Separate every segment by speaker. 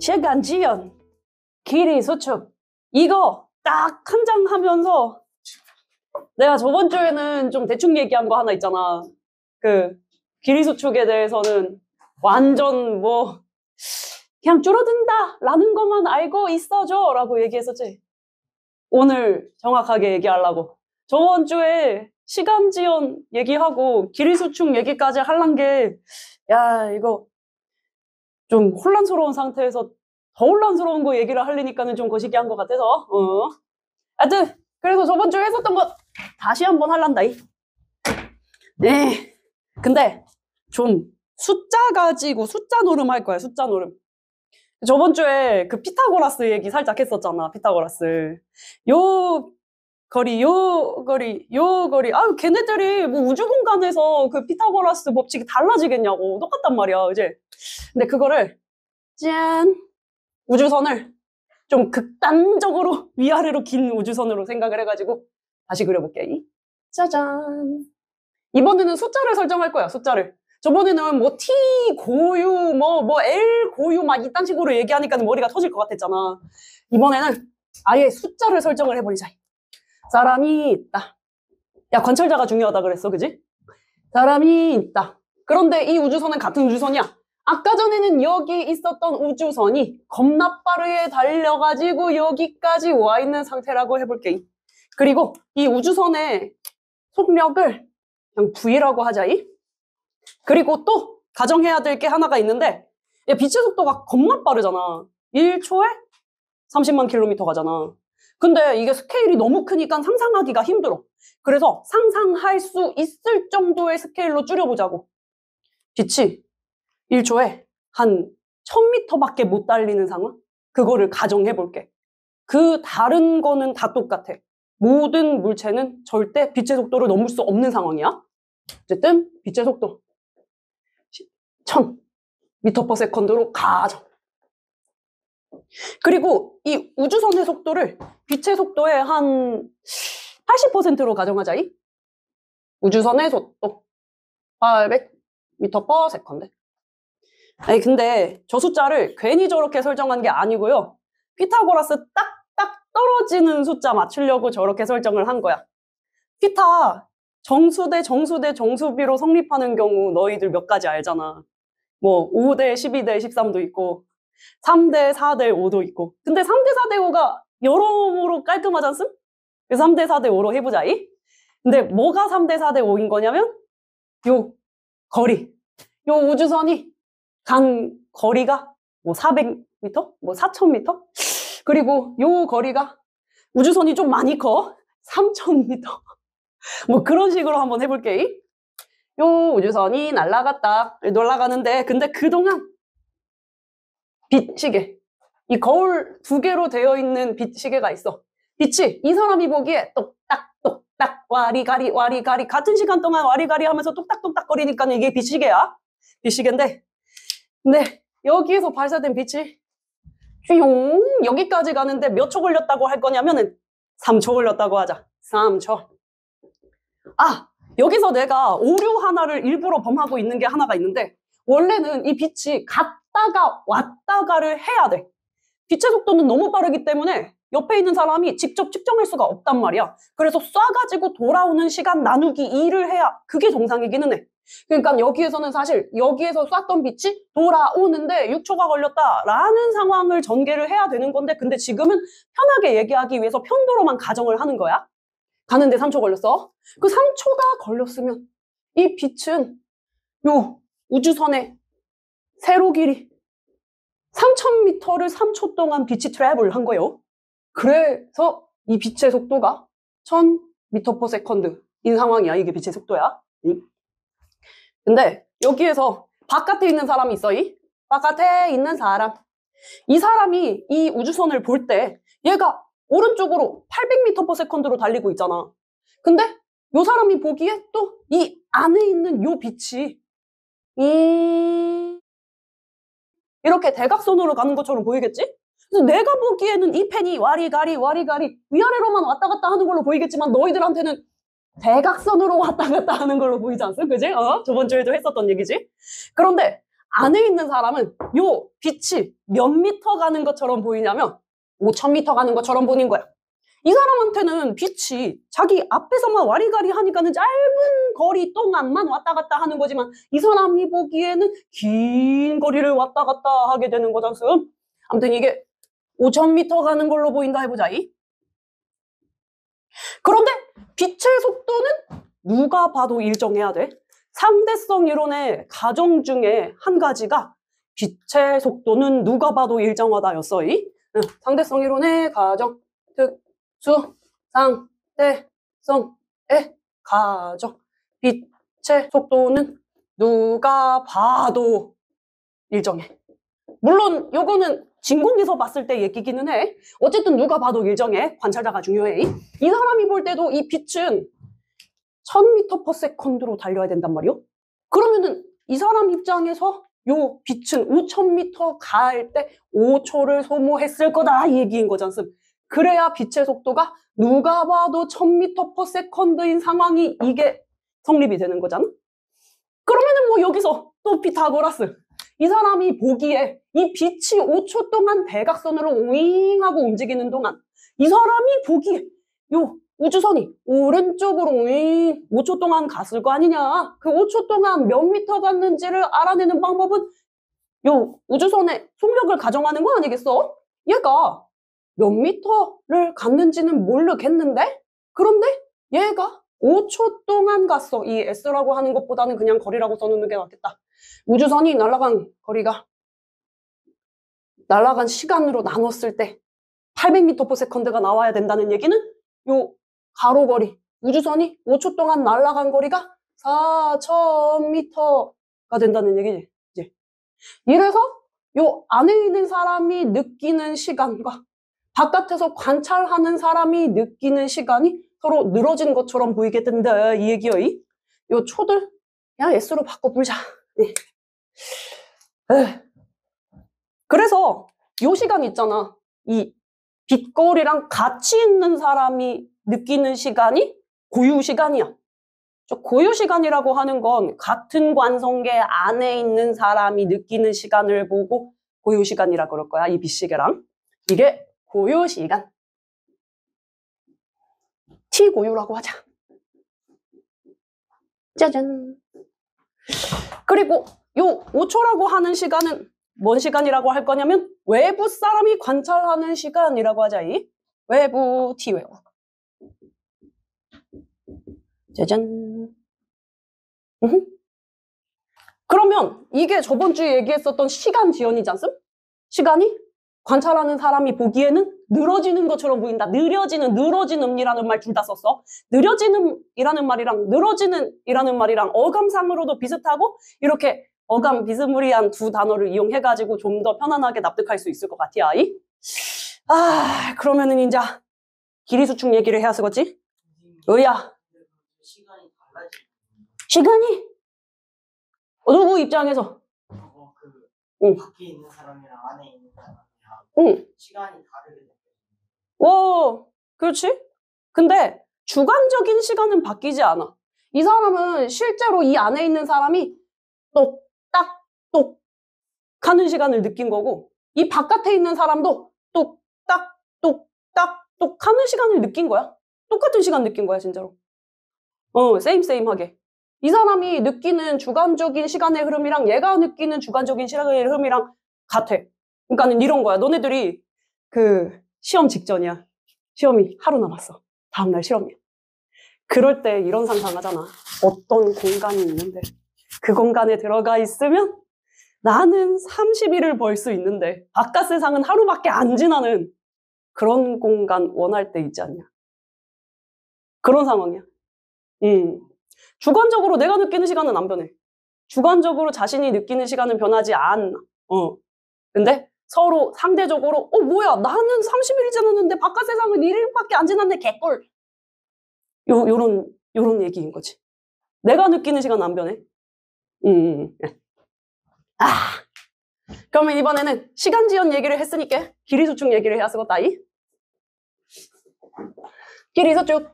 Speaker 1: 시간지연, 길이 수축. 이거 딱 한 장 하면서 내가 저번 주에는 좀 대충 얘기한 거 하나 있잖아. 그 길이 수축에 대해서는 완전 뭐 그냥 줄어든다 라는 것만 알고 있어줘 라고 얘기했었지. 오늘 정확하게 얘기하려고. 저번 주에 시간지연 얘기하고 길이 수축 얘기까지 하려는 게 야 이거 좀 혼란스러운 상태에서 더 혼란스러운 거 얘기를 하려니까는 좀 거시기한 것 같아서 하여튼 그래서 저번 주에 했었던 거 다시 한번 할란다이. 네. 근데 좀 숫자 가지고 숫자 노름 할 거야. 숫자 노름. 저번 주에 그 피타고라스 얘기 살짝 했었잖아. 피타고라스. 요 거리. 아유, 걔네들이 뭐 우주 공간에서 그 피타고라스 법칙이 달라지겠냐고. 똑같단 말이야, 이제. 근데 그거를, 짠! 우주선을 좀 극단적으로 위아래로 긴 우주선으로 생각을 해가지고 다시 그려볼게. 짜잔. 이번에는 숫자를 설정할 거야, 숫자를. 저번에는 뭐 T 고유, 뭐 L 고유 막 이딴 식으로 얘기하니까 머리가 터질 것 같았잖아. 이번에는 아예 숫자를 설정을 해버리자. 사람이 있다. 야, 관찰자가 중요하다 그랬어, 그지? 사람이 있다. 그런데 이 우주선은 같은 우주선이야. 아까 전에는 여기 있었던 우주선이 겁나 빠르게 달려가지고 여기까지 와 있는 상태라고 해볼게. 그리고 이 우주선의 속력을 그냥 V라고 하자이. 그리고 또 가정해야 될 게 하나가 있는데 빛의 속도가 겁나 빠르잖아. 1초에 30만 킬로미터 가잖아. 근데 이게 스케일이 너무 크니까 상상하기가 힘들어. 그래서 상상할 수 있을 정도의 스케일로 줄여보자고. 빛이 1초에 한 1000m밖에 못 달리는 상황? 그거를 가정해볼게. 그 다른 거는 다 똑같아. 모든 물체는 절대 빛의 속도를 넘을 수 없는 상황이야. 어쨌든 빛의 속도 1000m/s로 가정. 그리고 이 우주선의 속도를 빛의 속도의 한 80%로 가정하자이. 우주선의 속도 800m/s. 아니 근데 저 숫자를 괜히 저렇게 설정한 게 아니고요. 피타고라스 딱딱 떨어지는 숫자 맞추려고 저렇게 설정을 한 거야. 피타 정수비로 성립하는 경우 너희들 몇 가지 알잖아. 뭐 5대 12대 13도 있고 3대 4대 5도 있고. 근데 3대 4대 5가 여러모로 깔끔하지 않습? 그래서 3대 4대 5로 해보자이. 근데 뭐가 3대 4대 5인 거냐면 요 거리. 요 우주선이 간 거리가 뭐 400m? 뭐 4000m? 그리고 요 거리가 우주선이 좀 많이 커. 3000m. 뭐 그런 식으로 한번 해볼게. 요 우주선이 날아가는데 근데 그동안 빛 시계, 이 거울 2개로 되어 있는 빛 시계가 있어. 빛이 이 사람이 보기에 똑딱 와리가리 같은 시간 동안 와리가리 하면서 똑딱 거리니까 이게 빛 시계야. 빛 시계인데 근데 여기에서 발사된 빛이 휘용 여기까지 가는데 몇 초 걸렸다고 할 거냐면은 3초 걸렸다고 하자. 3초. 아, 여기서 내가 오류 하나를 일부러 범하고 있는 게 하나가 있는데 원래는 이 빛이 갔다가 왔다가를 해야 돼. 빛의 속도는 너무 빠르기 때문에 옆에 있는 사람이 직접 측정할 수가 없단 말이야. 그래서 쏴가지고 돌아오는 시간 나누기 2를 해야 그게 정상이기는 해. 그러니까 여기에서는 사실 여기에서 쐈던 빛이 돌아오는데 6초가 걸렸다라는 상황을 전개를 해야 되는 건데 근데 지금은 편하게 얘기하기 위해서 편도로만 가정을 하는 거야. 가는데 3초 걸렸어. 그 3초가 걸렸으면 이 빛은 요 우주선의 세로 길이 3000m를 3초 동안 빛이 트래블 한 거예요. 그래서 이 빛의 속도가 1000m/s인 상황이야. 이게 빛의 속도야. 근데 여기에서 바깥에 있는 사람이 있어. 바깥에 있는 사람. 이 사람이 이 우주선을 볼 때 얘가 오른쪽으로 800m/s로 달리고 있잖아. 근데 요 사람이 보기에 또 이 안에 있는 요 빛이 이렇게 대각선으로 가는 것처럼 보이겠지? 그래서 내가 보기에는 이 펜이 와리가리 위아래로만 왔다 갔다 하는 걸로 보이겠지만 너희들한테는 대각선으로 왔다 갔다 하는 걸로 보이지 않습니까? 그지? 저번 주에도 했었던 얘기지? 그런데 안에 있는 사람은 요 빛이 몇 미터 가는 것처럼 보이냐면 5,000m 가는 것처럼 보이는 거야. 이 사람한테는 빛이 자기 앞에서만 와리가리 하니까는 짧은 거리 동안만 왔다 갔다 하는 거지만 이 사람이 보기에는 긴 거리를 왔다 갔다 하게 되는 거잖아. 아무튼 이게 5,000m 가는 걸로 보인다 해보자. 그런데 빛의 속도는 누가 봐도 일정해야 돼. 상대성 이론의 가정 중에 한 가지가 빛의 속도는 누가 봐도 일정하다였어. 상대성 이론의 가정, 특수, 상대성의 가정. 빛의 속도는 누가 봐도 일정해. 물론 요거는 진공에서 봤을 때 얘기기는 해. 어쨌든 누가 봐도 일정해. 관찰자가 중요해. 이 사람이 볼 때도 이 빛은 1000m/s로 달려야 된단 말이요. 그러면은 이 사람 입장에서 요 빛은 5000m 갈 때 5초를 소모했을 거다 이 얘기인 거잖아. 그래야 빛의 속도가 누가 봐도 1000m/s인 상황이 이게 성립이 되는 거잖아. 그러면은 뭐 여기서 또 피타고라스. 이 사람이 보기에 이 빛이 5초 동안 대각선으로 오잉하고 움직이는 동안 이 사람이 보기에 요 우주선이 오른쪽으로 오잉 5초 동안 갔을 거 아니냐. 그 5초 동안 몇 미터 갔는지를 알아내는 방법은 요 우주선의 속력을 가정하는 거 아니겠어? 얘가 몇 미터를 갔는지는 모르겠는데 그런데 얘가 5초 동안 갔어. 이 S라고 하는 것보다는 그냥 거리라고 써놓는 게 낫겠다. 우주선이 날아간 거리가 날아간 시간으로 나눴을 때 800m/s가 나와야 된다는 얘기는 요 가로거리 우주선이 5초 동안 날아간 거리가 4,000m가 된다는 얘기지. 이제 이래서 요 안에 있는 사람이 느끼는 시간과 바깥에서 관찰하는 사람이 느끼는 시간이 서로 늘어진 것처럼 보이게 된다 이 얘기요. 요 초들 그냥 S로 바꿔보자. 네. 그래서 요 시간 있잖아. 이 빛거리랑 같이 있는 사람이 느끼는 시간이 고유 시간이야. 고유 시간이라고 하는 건 같은 관성계 안에 있는 사람이 느끼는 시간을 보고 고유 시간이라 그럴 거야. 이 빛시계랑. 이게 고유 시간. T 고유라고 하자. 짜잔. 그리고 요 5초라고 하는 시간은 뭔 시간이라고 할 거냐면 외부 사람이 관찰하는 시간이라고 하자. 외부 T 외부. 짜잔. 그러면 이게 저번 주에 얘기했었던 시간 지연이지 않습? 시간이 관찰하는 사람이 보기에는 늘어지는 것처럼 보인다. 늘어지는이라는 말 둘 다 썼어. 느려지는이라는 말이랑 늘어지는이라는 말이랑 어감상으로도 비슷하고 이렇게 어감 비스무리한 두 단어를 이용해가지고 좀 더 편안하게 납득할 수 있을 것 같아. 그러면은 이제 길이수축 얘기를 해야 쓰겠지? 의야. 시간이? 누구 입장에서?
Speaker 2: 밖에 있는 사람이랑 안에 있는 사람이랑 시간이 다르게 느껴져요.
Speaker 1: 오, 그렇지? 근데 주관적인 시간은 바뀌지 않아. 이 사람은 실제로 이 안에 있는 사람이 똑딱 하는 시간을 느낀 거고 이 바깥에 있는 사람도 똑딱 하는 시간을 느낀 거야. 똑같은 시간 느낀 거야 진짜로. 세임하게. 이 사람이 느끼는 주관적인 시간의 흐름이랑 얘가 느끼는 주관적인 시간의 흐름이랑 같아. 그러니까는 이런 거야. 너네들이 그 시험 직전이야. 시험이 하루 남았어. 다음날 실험이야. 그럴 때 이런 상상하잖아. 어떤 공간이 있는데 그 공간에 들어가 있으면 나는 30일을 벌 수 있는데 바깥 세상은 하루밖에 안 지나는 그런 공간 원할 때 있지 않냐. 그런 상황이야. 주관적으로 내가 느끼는 시간은 안 변해. 주관적으로 자신이 느끼는 시간은 변하지 않아. 근데 서로 상대적으로 뭐야 나는 30일이 지났는데 바깥 세상은 1일밖에 안 지났네 개꿀. 요런 얘기인 거지. 내가 느끼는 시간은 안 변해. 그러면 이번에는 시간 지연 얘기를 했으니까 길이수축 얘기를 해야 쓰겠다. 길이수축.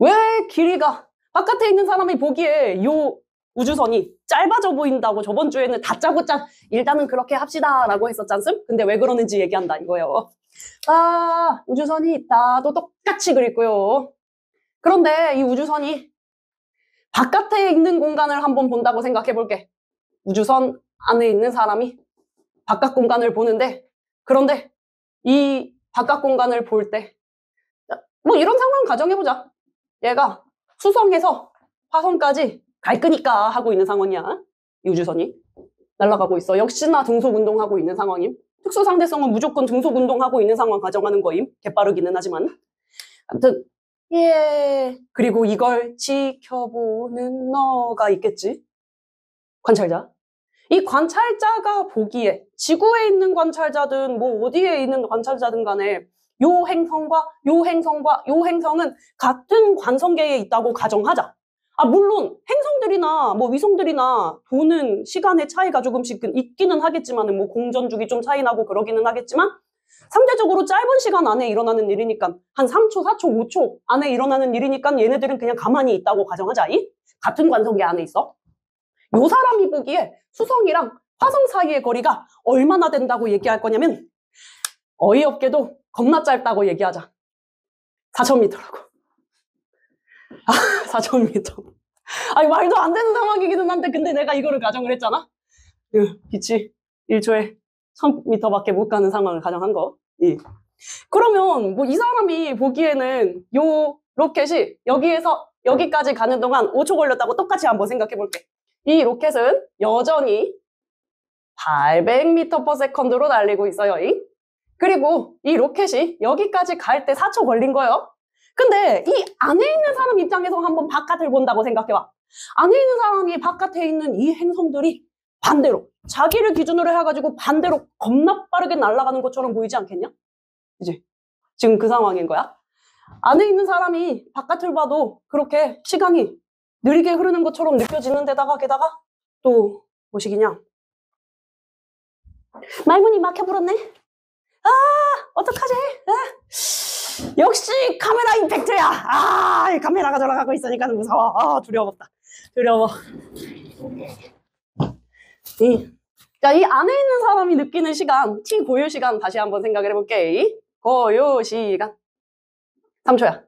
Speaker 1: 왜 길이가 바깥에 있는 사람이 보기에 요 우주선이 짧아져 보인다고 저번 주에는 다짜고짜 일단은 그렇게 합시다 라고 했었잖음? 근데 왜 그러는지 얘기한다 이거예요. 아, 우주선이 나도 똑같이 그렸고요. 그런데 이 우주선이 바깥에 있는 공간을 한번 본다고 생각해 볼게. 우주선 안에 있는 사람이 바깥 공간을 보는데, 그런데 이 바깥 공간을 볼 때, 뭐 이런 상황 가정해보자. 얘가 수성에서 화성까지 갈 거니까 하고 있는 상황이야. 이 우주선이 날아가고 있어. 역시나 등속운동하고 있는 상황임. 특수상대성은 무조건 등속운동하고 있는 상황 가정하는 거임. 개빠르기는 하지만. 아무튼 예. 그리고 이걸 지켜보는 너가 있겠지. 관찰자. 이 관찰자가 보기에 지구에 있는 관찰자든 뭐 어디에 있는 관찰자든 간에 요 행성과 요 행성과 요 행성은 같은 관성계에 있다고 가정하자. 아, 물론 행성들이나 뭐 위성들이나 도는 시간의 차이가 조금씩 있기는 하겠지만 뭐 공전주기 좀 차이 나고 그러기는 하겠지만 상대적으로 짧은 시간 안에 일어나는 일이니까 한 3초, 4초, 5초 안에 일어나는 일이니까 얘네들은 그냥 가만히 있다고 가정하자. 같은 관성계 안에 있어. 요 사람이 보기에 수성이랑 화성 사이의 거리가 얼마나 된다고 얘기할 거냐면 어이없게도 겁나 짧다고 얘기하자. 4,000m라고. 아, 4,000m. 아니, 말도 안 되는 상황이기는 한데 근데 내가 이거를 가정을 했잖아. 빛이 1초에 1,000m밖에 못 가는 상황을 가정한 거. 그러면 뭐 이 사람이 보기에는 요 로켓이 여기에서 여기까지 가는 동안 5초 걸렸다고 똑같이 한번 생각해 볼게. 이 로켓은 여전히 800m/s로 달리고 있어요. 그리고 이 로켓이 여기까지 갈 때 4초 걸린 거예요. 근데 이 안에 있는 사람 입장에서 한번 바깥을 본다고 생각해봐. 안에 있는 사람이 바깥에 있는 이 행성들이 반대로 자기를 기준으로 해가지고 반대로 겁나 빠르게 날아가는 것처럼 보이지 않겠냐? 이제 지금 그 상황인 거야. 안에 있는 사람이 바깥을 봐도 그렇게 시간이 느리게 흐르는 것처럼 느껴지는 데다가 게다가 또 뭐시기냐? 말문이 막혀버렸네. 아, 어떡하지? 아, 역시 카메라 임팩트야. 아, 카메라가 돌아가고 있으니까 무서워. 아, 두려웠다. 두려워. 자, 이 안에 있는 사람이 느끼는 시간, T 고유 시간 다시 한번 생각을 해볼게. 고유 시간 3초야.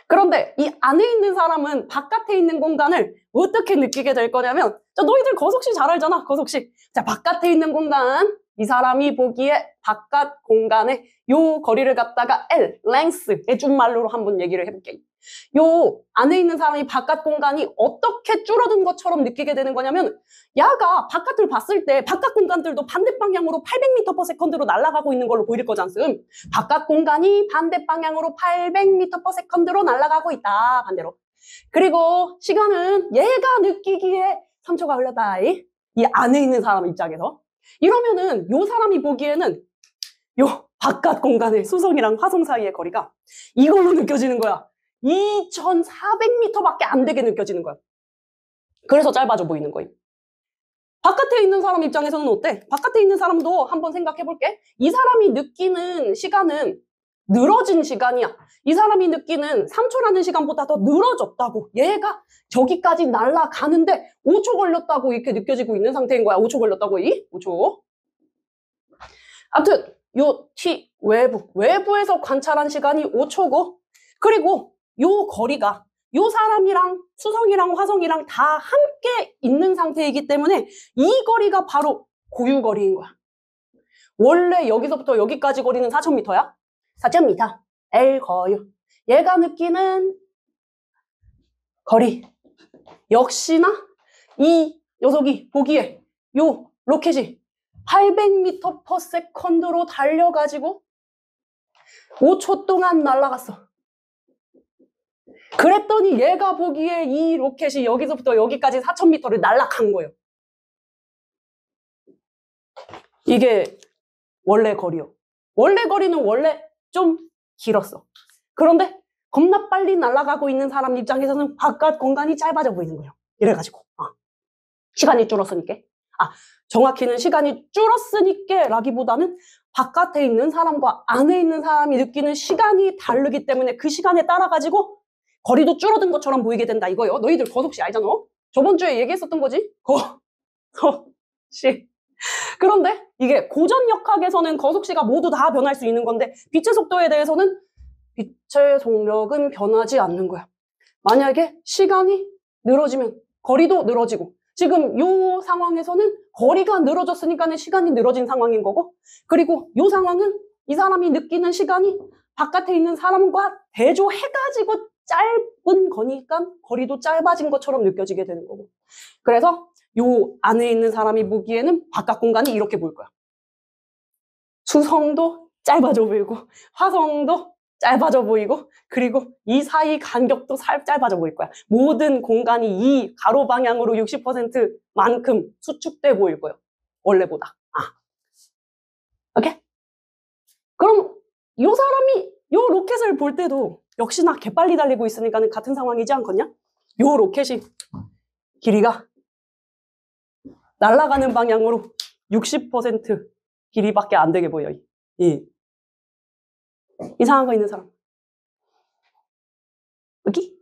Speaker 1: 그런데 이 안에 있는 사람은 바깥에 있는 공간을 어떻게 느끼게 될 거냐면, 자, 너희들 거속시 잘 알잖아, 거속시. 자, 바깥에 있는 공간, 이 사람이 보기에 바깥 공간에 요 거리를 갖다가 L, length의 준말로 한번 얘기를 해볼게. 요 안에 있는 사람이 바깥 공간이 어떻게 줄어든 것처럼 느끼게 되는 거냐면, 야가 바깥을 봤을 때 바깥 공간들도 반대 방향으로 800m/s로 날아가고 있는 걸로 보일 거잖음. 바깥 공간이 반대 방향으로 800m/s로 날아가고 있다. 반대로. 그리고 시간은 얘가 느끼기에 3초가 흘렀다. 이 안에 있는 사람 입장에서. 이러면은 요 사람이 보기에는 요 바깥 공간의 수성이랑 화성 사이의 거리가 이걸로 느껴지는 거야. 2,400m밖에 안 되게 느껴지는 거야. 그래서 짧아져 보이는 거임. 바깥에 있는 사람 입장에서는 어때? 바깥에 있는 사람도 한번 생각해 볼게. 이 사람이 느끼는 시간은 늘어진 시간이야. 이 사람이 느끼는 3초라는 시간보다 더 늘어졌다고. 얘가 저기까지 날아가는데 5초 걸렸다고 이렇게 느껴지고 있는 상태인 거야. 5초 걸렸다고, 5초. 아무튼 요 T 외부에서 관찰한 시간이 5초고, 그리고 요 거리가 요 사람이랑 수성이랑 화성이랑 다 함께 있는 상태이기 때문에 이 거리가 바로 고유거리인 거야. 원래 여기서부터 여기까지 거리는 4,000m야. 4,000m. L 거유. 얘가 느끼는 거리. 역시나 이 녀석이 보기에 요 로켓이 800m/s로 달려가지고 5초 동안 날아갔어. 그랬더니 얘가 보기에 이 로켓이 여기서부터 여기까지 4,000m를 날아간 거예요. 이게 원래 거리요. 원래 거리는 원래 좀 길었어. 그런데 겁나 빨리 날아가고 있는 사람 입장에서는 바깥 공간이 짧아져 보이는 거예요. 이래가지고 시간이 줄었으니까. 정확히는 시간이 줄었으니까 라기보다는 바깥에 있는 사람과 안에 있는 사람이 느끼는 시간이 다르기 때문에 그 시간에 따라 가지고 거리도 줄어든 것처럼 보이게 된다 이거요. 너희들 거속시 알잖아. 저번 주에 얘기했었던 거지. 거속시. 그런데 이게 고전역학에서는 거속시가 모두 다 변할 수 있는 건데 빛의 속도에 대해서는 빛의 속력은 변하지 않는 거야. 만약에 시간이 늘어지면 거리도 늘어지고 지금 이 상황에서는 거리가 늘어졌으니까 시간이 늘어진 상황인 거고 그리고 이 상황은 이 사람이 느끼는 시간이 바깥에 있는 사람과 대조해가지고 짧은 거니까 거리도 짧아진 것처럼 느껴지게 되는 거고 그래서 요 안에 있는 사람이 보기에는 바깥 공간이 이렇게 보일 거야. 수성도 짧아져 보이고 화성도 짧아져 보이고 그리고 이 사이 간격도 짧아져 보일 거야. 모든 공간이 이 가로 방향으로 60%만큼 수축돼 보일 거예요. 원래보다. 오케이? 그럼 이 사람이 이 로켓을 볼 때도 역시나 개빨리 달리고 있으니까 같은 상황이지 않겠냐? 이 로켓이 길이가 날아가는 방향으로 60% 길이밖에 안 되게 보여. 이상한 거 있는 사람. 여기?